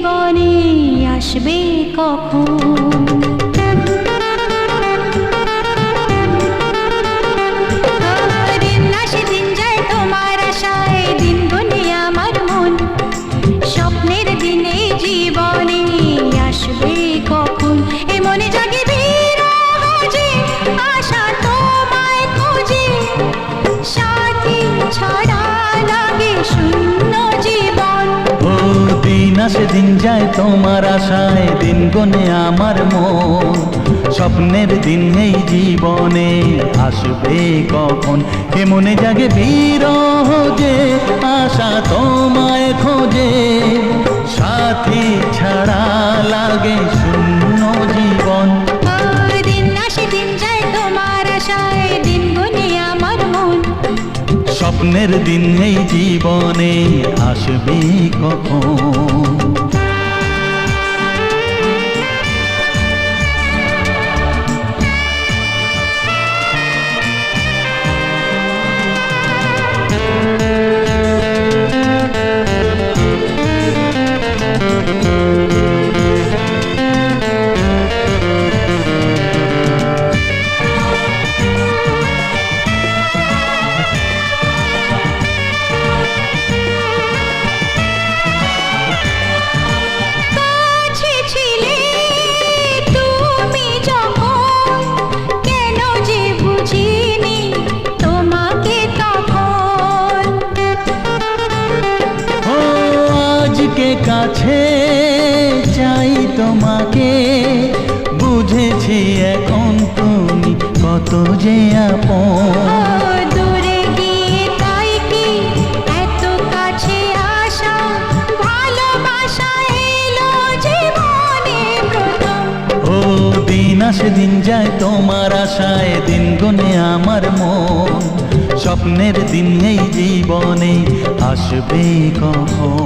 জীবনে আসবে কখন? দিন আসে দিন যায় তোমার আশায়, দিন গুনে আমার মন, স্বপ্নের দিনে জীবনে আসবে কখন? এ মনে জাগে বিরহ যে আশা তোমায় খোঁজে, সাথী ছাড়া লাগে শূন্য জীবন। ও দিন আসে দিন যায় তোমার আশায়, দিন গুনে আমার মন, স্বপ্নের দিন এই জীবনে আসবে কখন? হে মনে জাগে বিরহ যে আশা তোমায় খোঁজে, সাথী ছাড়া লাগে শূন্য জীবন। দিন আসে দিন যায় তোমার আশায়, দিন গুনে আমার মন, স্বপ্নের দিন এই জীবনে আসবে কখন? কাছে চাই তোমাকে, বুঝেছি এখন তুমি কত যে আপন। দূরে গিয়ে তাই কি এত কাছে আসা, ভালোবাসা এলো জীবনে প্রথম। ও দিন আসে দিন যায় তোমার আশায়, দিন গুনে আমার মন, স্বপ্নের দিন এই জীবনে আসবে কখন?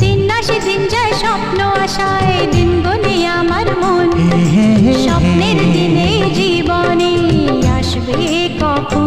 দিন আসে দিন যায় স্বপ্ন আশায়, দিন গুনে আমার মন, স্বপ্নের দিনে জীবনে আসবে কখন?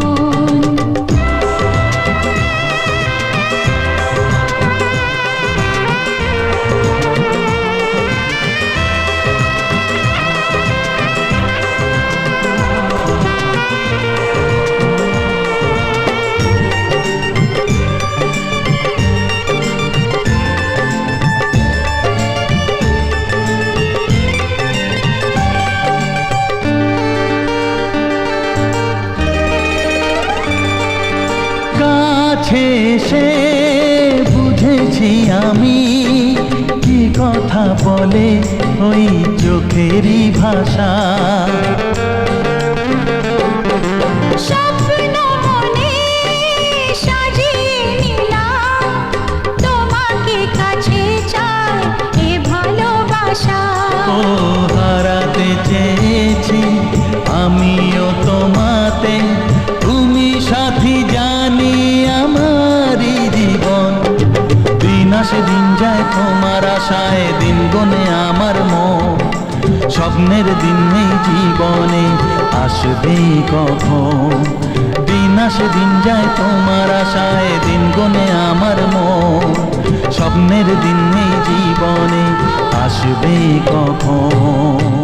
কাছে এসে বুঝেছি আমি কি কথা বলে ওই চোখেরই ভাষা। স্বপ্ন মনে সাজিয়ে নিলাম, তোমাকে কাছে চাই এ ভালোবাসা। ও হারাতে চেয়েছি আমিও তোমাতে, তুমি সাথী জানি আমারই জীবন। দিন আসে দিন যায় তোমার আশায়, দিন গুনে আমার মন, স্বপ্নের দিন এই জীবনে আসবে কখন? দিন আসে দিন যায় তোমার আশায়, দিন গুনে আমার মন, স্বপ্নের দিন এই জীবনে আসবে কখন?